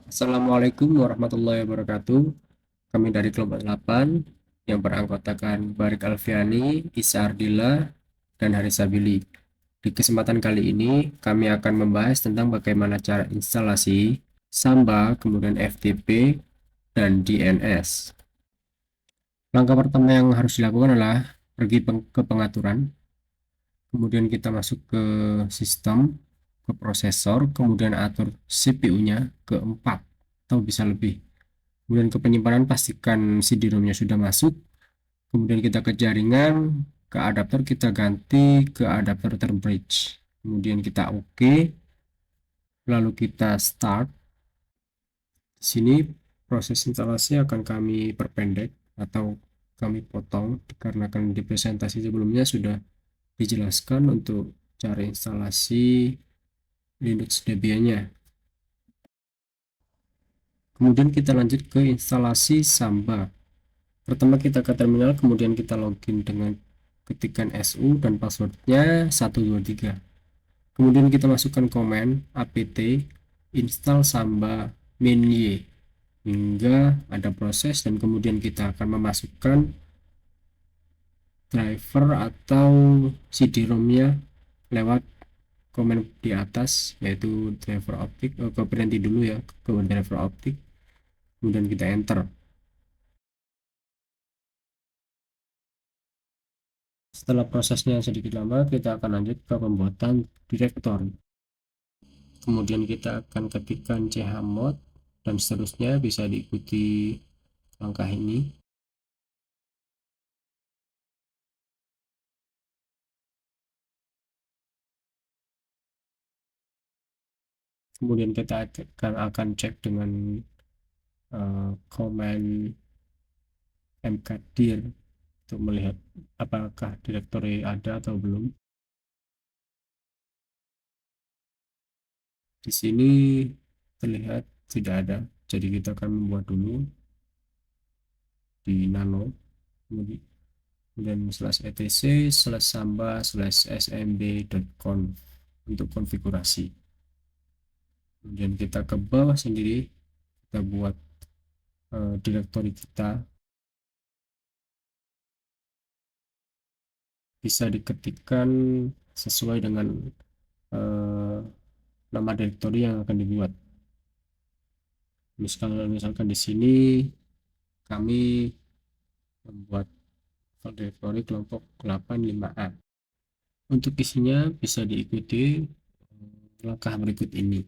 Assalamualaikum warahmatullahi wabarakatuh. Kami dari kelompok 8 yang beranggotakan Barik Alfiani, Isa Ardila, dan Harisa Billy. Di kesempatan kali ini, kami akan membahas tentang bagaimana cara instalasi Samba, kemudian FTP, dan DNS. Langkah pertama yang harus dilakukan adalah pergi ke pengaturan, kemudian kita masuk ke sistem, ke prosesor, kemudian atur CPU-nya ke 4 atau bisa lebih. Kemudian ke penyimpanan pastikan CD-ROM-nya sudah masuk. Kemudian kita ke jaringan, ke adapter kita ganti ke adapter term bridge. Kemudian kita OK, lalu kita start. Di sini proses instalasi akan kami perpendek atau kami potong dikarenakan di presentasi sebelumnya sudah dijelaskan untuk cara instalasi Linux Debian-nya. Kemudian kita lanjut ke instalasi Samba. Pertama kita ke terminal, kemudian kita login dengan ketikan SU dan passwordnya 123. Kemudian kita masukkan komen apt install samba min.y hingga ada proses, dan kemudian kita akan memasukkan driver atau CD-ROM-nya lewat komen di atas, yaitu driver optik. Berhenti dulu ya ke driver optik, kemudian kita enter. Setelah prosesnya sedikit lama, kita akan lanjut ke pembuatan direktori. Kemudian kita akan ketikkan chmod dan seterusnya, bisa diikuti langkah ini. Kemudian kita akan cek dengan command mkdir untuk melihat apakah direktori ada atau belum. Di sini terlihat tidak ada, jadi kita akan membuat dulu di nano, kemudian /etc/samba/smb.conf untuk konfigurasi. Kemudian kita ke bawah sendiri, kita buat direktori kita, bisa diketikkan sesuai dengan nama direktori yang akan dibuat. Misalkan di sini kami membuat direktori kelompok 85A. Untuk isinya bisa diikuti langkah berikut ini.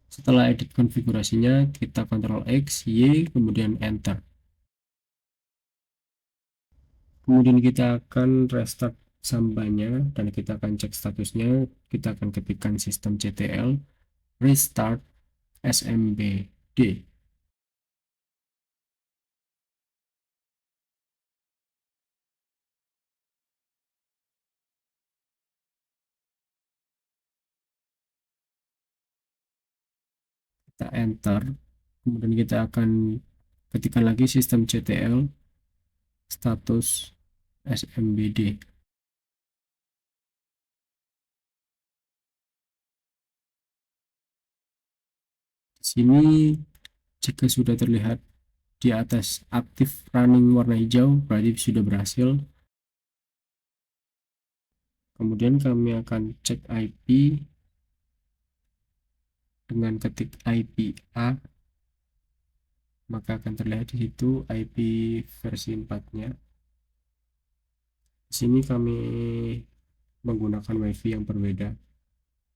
Setelah edit konfigurasinya, kita Ctrl X, Y, kemudian Enter. Kemudian kita akan restart sambanya dan kita akan cek statusnya. Kita akan ketikkan systemctl restart smbd. Kita enter, kemudian kita akan ketikkan lagi systemctl status smbd. Di sini jika sudah terlihat di atas aktif running warna hijau, berarti sudah berhasil. Kemudian kami akan cek IP dengan ketik IP A. maka akan terlihat di situ IP versi 4-nya. Di sini kami menggunakan WiFi yang berbeda,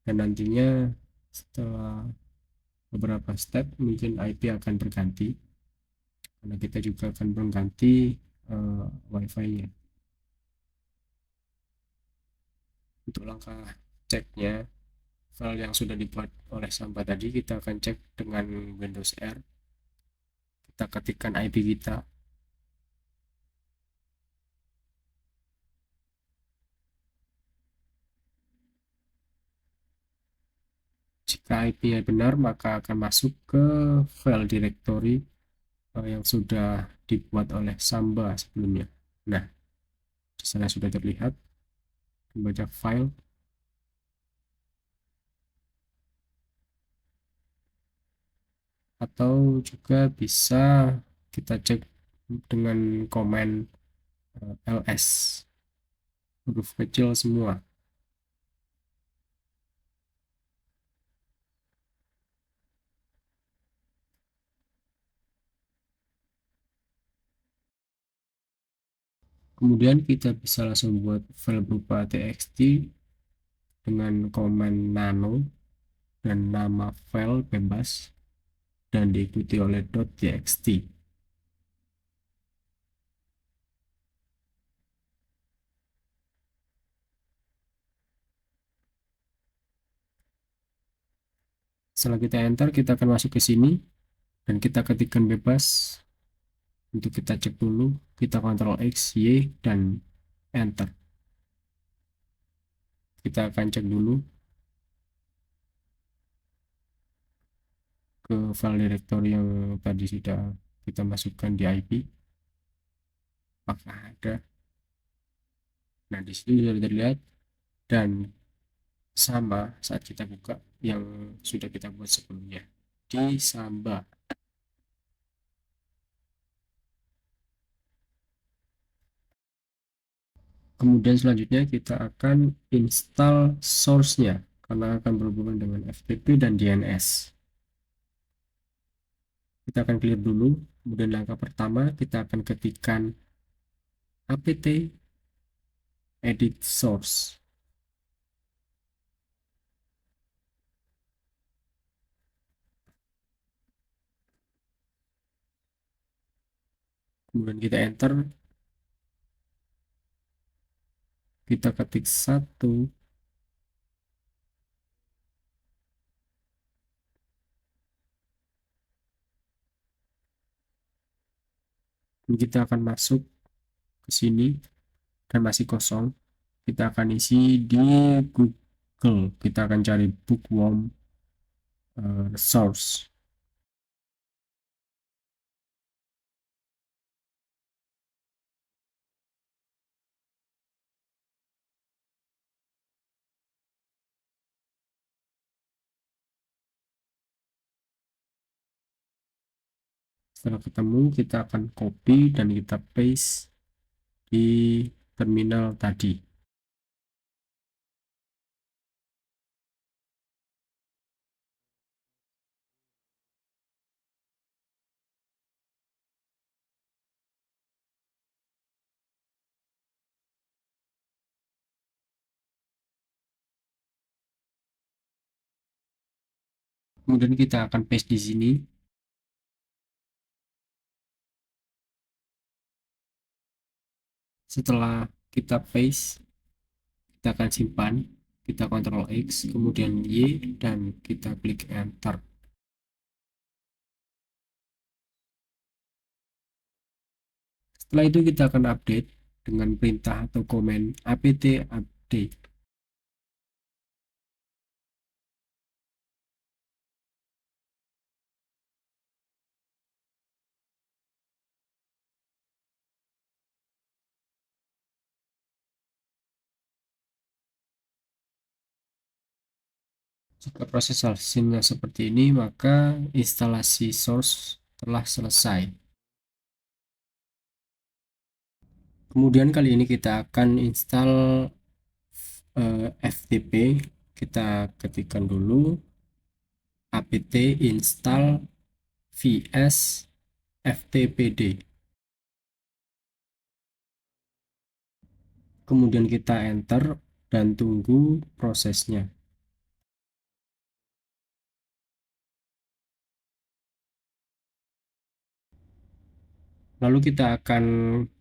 dan nantinya setelah beberapa step mungkin IP akan berganti, karena kita juga akan mengganti WiFi-nya. Untuk langkah ceknya, file yang sudah dibuat oleh Samba tadi kita akan cek dengan Windows R. Kita ketikkan IP kita, jika IP-nya benar maka akan masuk ke file directory yang sudah dibuat oleh Samba sebelumnya. Nah, di sana sudah terlihat membaca file, atau juga bisa kita cek dengan komen ls, huruf kecil semua. Kemudian kita bisa langsung buat file berupa txt dengan komen nano dan nama file bebas dan diikuti oleh .txt. Setelah kita enter, kita akan masuk ke sini dan kita ketikkan bebas. Untuk kita cek dulu, kita Ctrl X, Y, dan enter. Kita akan cek dulu ke file directory yang tadi sudah kita masukkan di IP, apakah ada. Nah, di sini sudah terlihat, dan sama saat kita buka yang sudah kita buat sebelumnya di Samba. Kemudian selanjutnya kita akan install source-nya karena akan berhubungan dengan FTP dan DNS. Kita akan clear dulu. Kemudian langkah pertama kita akan ketikkan apt edit source. Kemudian kita enter. Kita ketik 1. Dan kita akan masuk ke sini dan masih kosong. Kita akan isi di Google. Kita akan cari bookworm source. Setelah ketemu, kita akan copy dan kita paste di terminal tadi. Kemudian kita akan paste di sini. Setelah kita paste, kita akan simpan. Kita Ctrl X, kemudian Y, dan kita klik enter. Setelah itu kita akan update dengan perintah atau komen apt update. Jika proses hasilnya seperti ini, maka instalasi source telah selesai. Kemudian kali ini kita akan install FTP. Kita ketikkan dulu apt install vs ftpd. Kemudian kita enter dan tunggu prosesnya. Lalu kita akan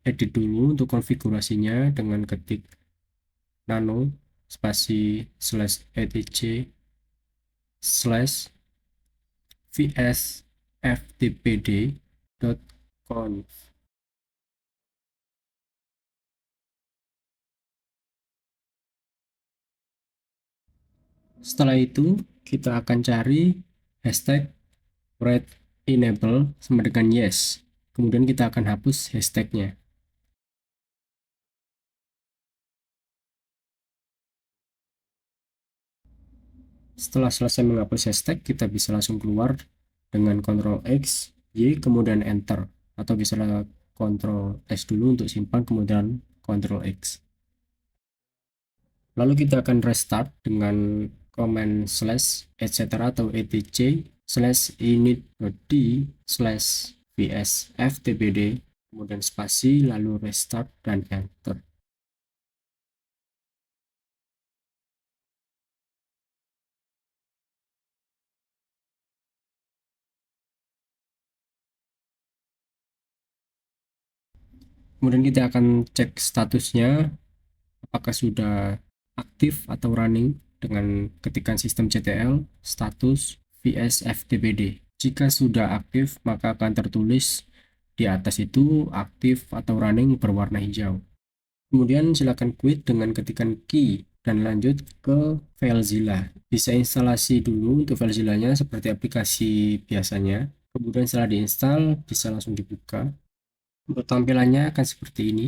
edit dulu untuk konfigurasinya dengan ketik nano spasi slash etc slash vs ftpd.conf. Setelah itu kita akan cari hashtag red enable sama dengan yes. Kemudian kita akan hapus hashtagnya. Setelah selesai menghapus hashtag, kita bisa langsung keluar dengan Ctrl X, Y, kemudian Enter. Atau bisa Ctrl S dulu untuk simpan, kemudian Ctrl X. Lalu kita akan restart dengan command slash etc atau etc slash init.d slash vs ftpd, kemudian spasi, lalu restart dan enter. Kemudian kita akan cek statusnya apakah sudah aktif atau running dengan ketikan systemctl status vs ftpd. Jika sudah aktif, maka akan tertulis di atas itu aktif atau running berwarna hijau. Kemudian silakan quit dengan ketikan key dan lanjut ke FileZilla. Bisa instalasi dulu untuk FileZilla-nya seperti aplikasi biasanya. Kemudian setelah diinstal, bisa langsung dibuka. Untuk tampilannya akan seperti ini.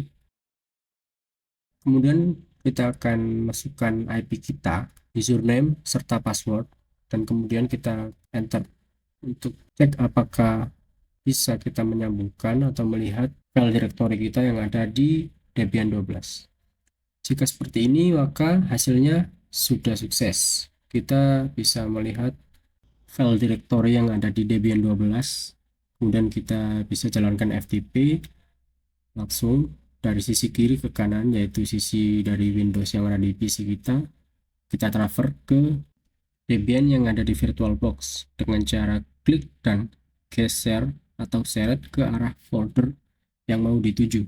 Kemudian kita akan masukkan IP kita, username, serta password, dan kemudian kita enter untuk cek apakah bisa kita menyambungkan atau melihat file directory kita yang ada di Debian 12. Jika seperti ini, maka hasilnya sudah sukses. Kita bisa melihat file directory yang ada di Debian 12, kemudian kita bisa jalankan FTP langsung dari sisi kiri ke kanan, yaitu sisi dari Windows yang ada di PC kita transfer ke Debian yang ada di VirtualBox dengan cara klik dan geser atau seret ke arah folder yang mau dituju.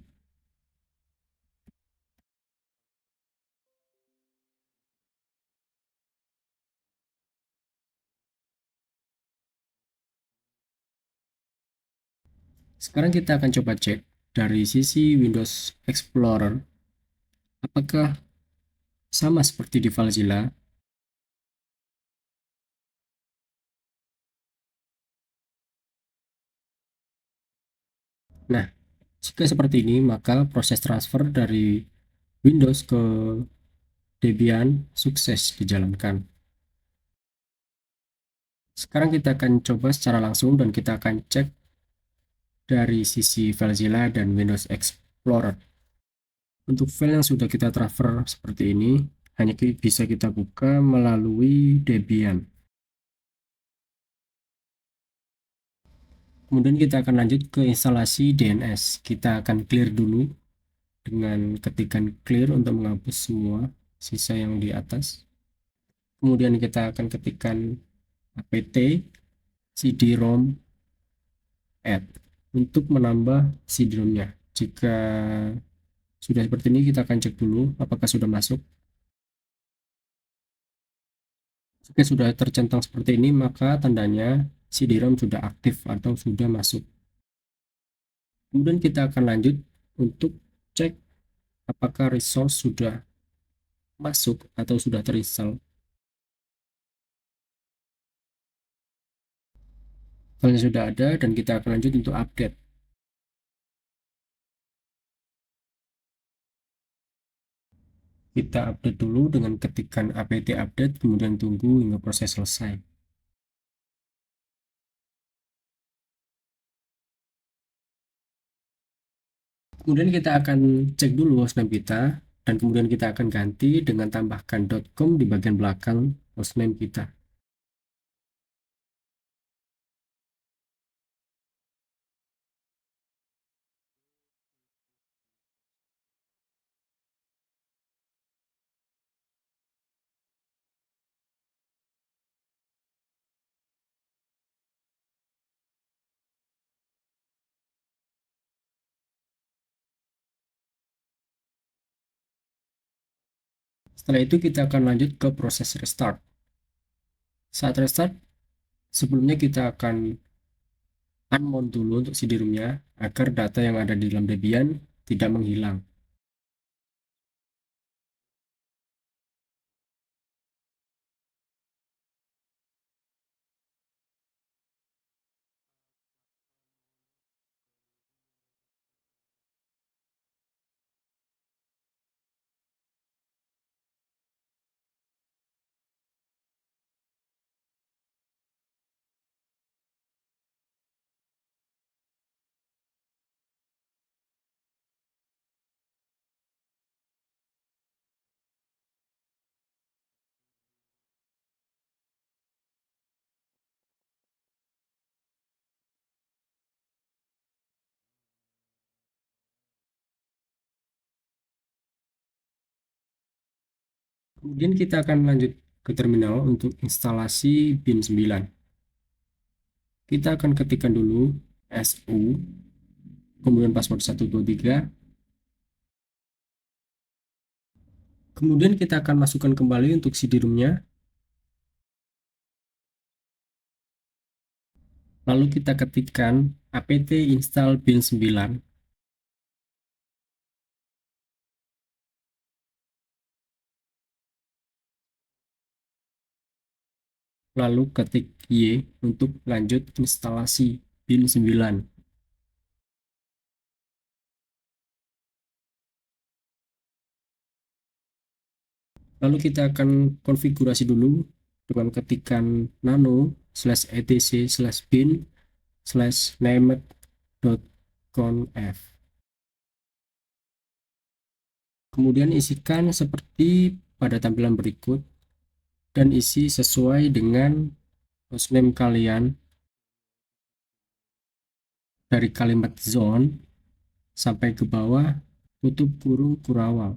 Sekarang kita akan coba cek dari sisi Windows Explorer apakah sama seperti di FileZilla. Nah, jika seperti ini, maka proses transfer dari Windows ke Debian sukses dijalankan. Sekarang kita akan coba secara langsung dan kita akan cek dari sisi FileZilla dan Windows Explorer. Untuk file yang sudah kita transfer seperti ini, hanya bisa kita buka melalui Debian. Kemudian kita akan lanjut ke instalasi DNS. Kita akan clear dulu dengan ketikan clear untuk menghapus semua sisa yang di atas. Kemudian kita akan ketikkan apt cd-rom add untuk menambah cd-romnya. Jika sudah seperti ini, kita akan cek dulu apakah sudah masuk. Jika sudah tercentang seperti ini, maka tandanya cd-rom sudah aktif atau sudah masuk. Kemudian kita akan lanjut untuk cek apakah resource sudah masuk atau sudah terinstall. Filenya sudah ada dan kita akan lanjut untuk update. Kita update dulu dengan ketikan apt update, kemudian tunggu hingga proses selesai. Kemudian kita akan cek dulu hostname kita, dan kemudian kita akan ganti dengan tambahkan .com di bagian belakang hostname kita. Setelah itu kita akan lanjut ke proses restart. Saat restart, sebelumnya kita akan unmount dulu untuk CD-ROM-nya agar data yang ada di dalam Debian tidak menghilang. Kemudian kita akan lanjut ke terminal untuk instalasi bin 9. Kita akan ketikkan dulu su, kemudian password 123. Kemudian kita akan masukkan kembali untuk CD-ROM-nya. Lalu kita ketikkan apt install bin 9. Lalu ketik Y untuk lanjut instalasi bin 9. Lalu kita akan konfigurasi dulu dengan ketikan nano /etc/bin /named.conf. Kemudian isikan seperti pada tampilan berikut dan isi sesuai dengan hostname kalian dari kalimat zone sampai ke bawah tutup kurung kurawal.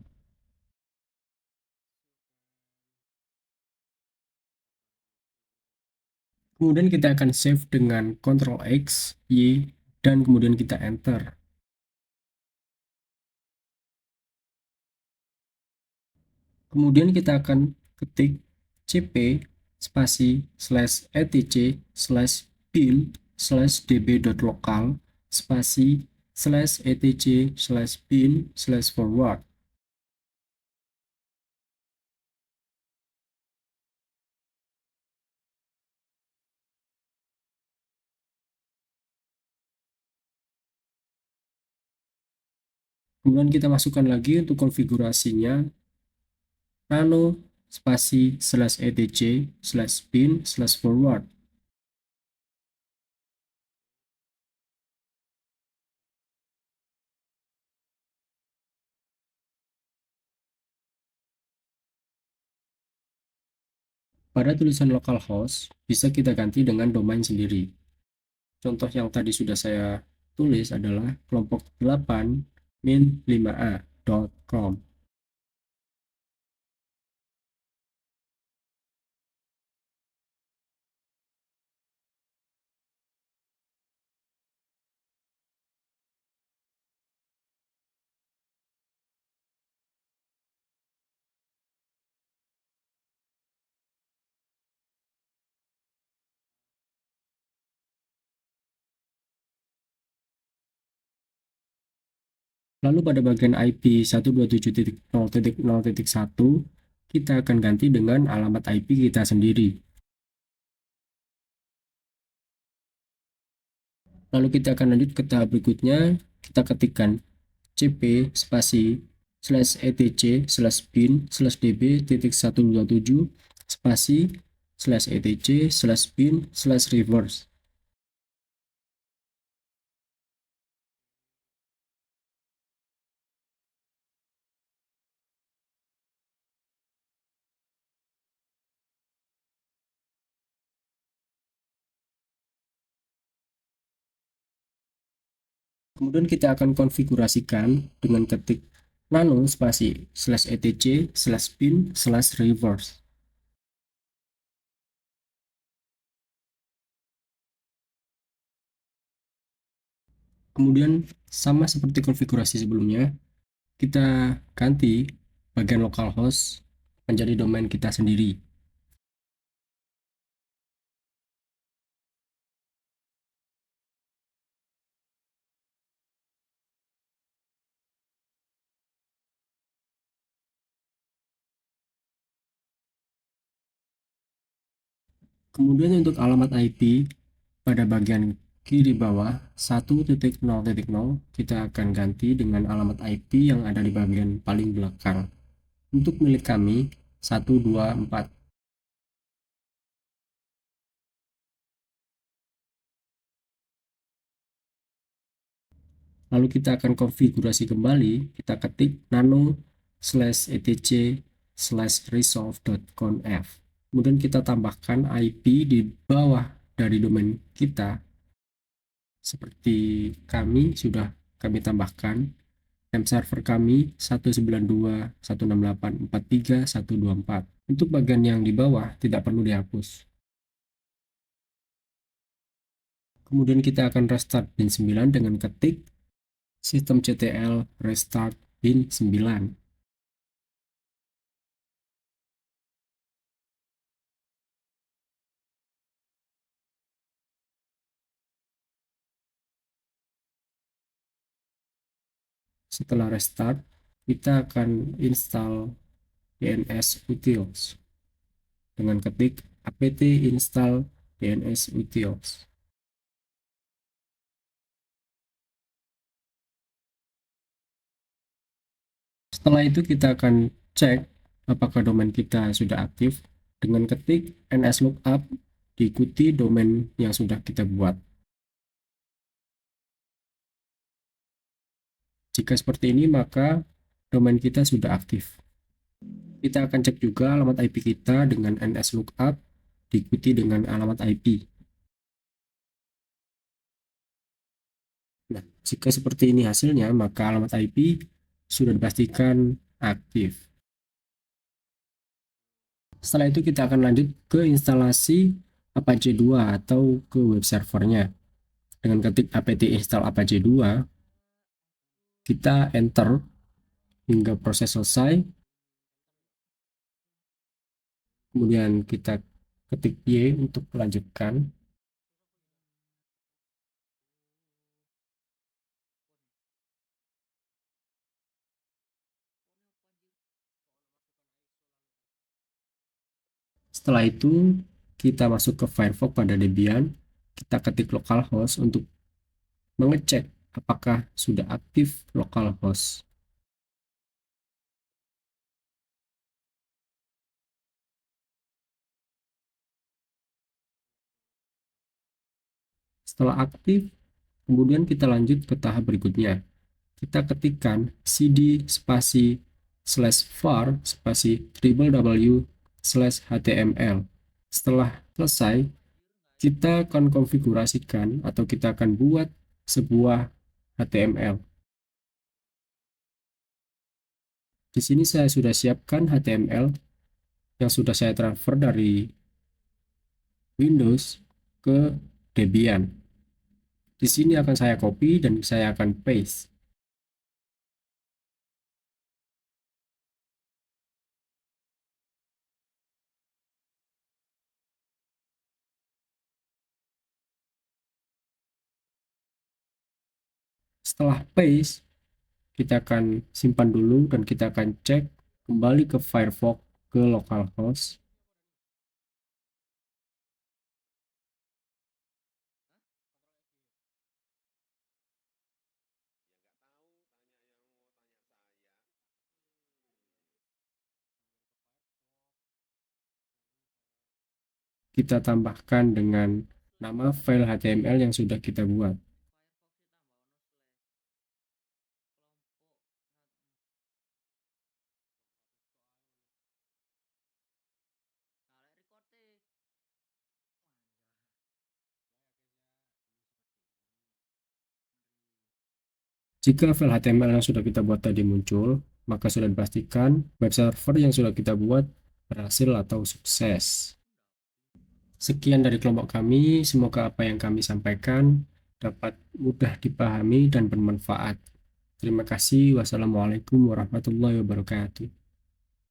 Kemudian kita akan save dengan Ctrl X, Y, dan kemudian kita enter. Kemudian kita akan ketik cp spasi /etc/bin/db.local spasi /etc/bin/forward. Kemudian kita masukkan lagi untuk konfigurasinya nano spasi /etc/bin/forward. Pada tulisan localhost bisa kita ganti dengan domain sendiri. Contoh yang tadi sudah saya tulis adalah kelompok 8 min5a.com. Lalu pada bagian IP 127.0.0.1 kita akan ganti dengan alamat IP kita sendiri. Lalu kita akan lanjut ke tahap berikutnya, kita ketikkan cp spasi /etc/bin/db.127 spasi /etc/bin/reverse. Kemudian kita akan konfigurasikan dengan ketik nano spasi /etc/bin/reverse. Kemudian sama seperti konfigurasi sebelumnya, kita ganti bagian localhost menjadi domain kita sendiri. Kemudian untuk alamat IP pada bagian kiri bawah 1.0.0 kita akan ganti dengan alamat IP yang ada di bagian paling belakang. Untuk milik kami 124. Lalu kita akan konfigurasi kembali, kita ketik nano/etc/resolve.conf. Kemudian kita tambahkan IP di bawah dari domain kita. Seperti kami tambahkan name server kami 192.168.43.124. Untuk bagian yang di bawah tidak perlu dihapus. Kemudian kita akan restart bin 9 dengan ketik systemctl restart bin 9. Setelah restart, kita akan install DNS utils dengan ketik apt install DNS utils. Setelah itu kita akan cek apakah domain kita sudah aktif dengan ketik nslookup diikuti domain yang sudah kita buat. Jika seperti ini, maka domain kita sudah aktif. Kita akan cek juga alamat IP kita dengan nslookup diikuti dengan alamat IP. Nah, jika seperti ini hasilnya, maka alamat IP sudah dipastikan aktif. Setelah itu kita akan lanjut ke instalasi Apache 2 atau ke web servernya. Dengan ketik apt install Apache 2, kita enter hingga proses selesai. Kemudian kita ketik Y untuk melanjutkan. Setelah itu kita masuk ke Firefox pada Debian, kita ketik localhost untuk mengecek apakah sudah aktif localhost. Setelah aktif, kemudian kita lanjut ke tahap berikutnya. Kita ketikkan cd spasi /var spasi www/html. Setelah selesai, kita akan konfigurasikan atau kita akan buat sebuah HTML. Di sini saya sudah siapkan HTML yang sudah saya transfer dari Windows ke Debian. Di sini akan saya copy dan saya akan paste. Setelah paste, kita akan simpan dulu dan kita akan cek kembali ke Firefox ke localhost. Kita tambahkan dengan nama file HTML yang sudah kita buat. Jika file HTML yang sudah kita buat tadi muncul, maka sudah dipastikan web server yang sudah kita buat berhasil atau sukses. Sekian dari kelompok kami, semoga apa yang kami sampaikan dapat mudah dipahami dan bermanfaat. Terima kasih. Wassalamualaikum warahmatullahi wabarakatuh.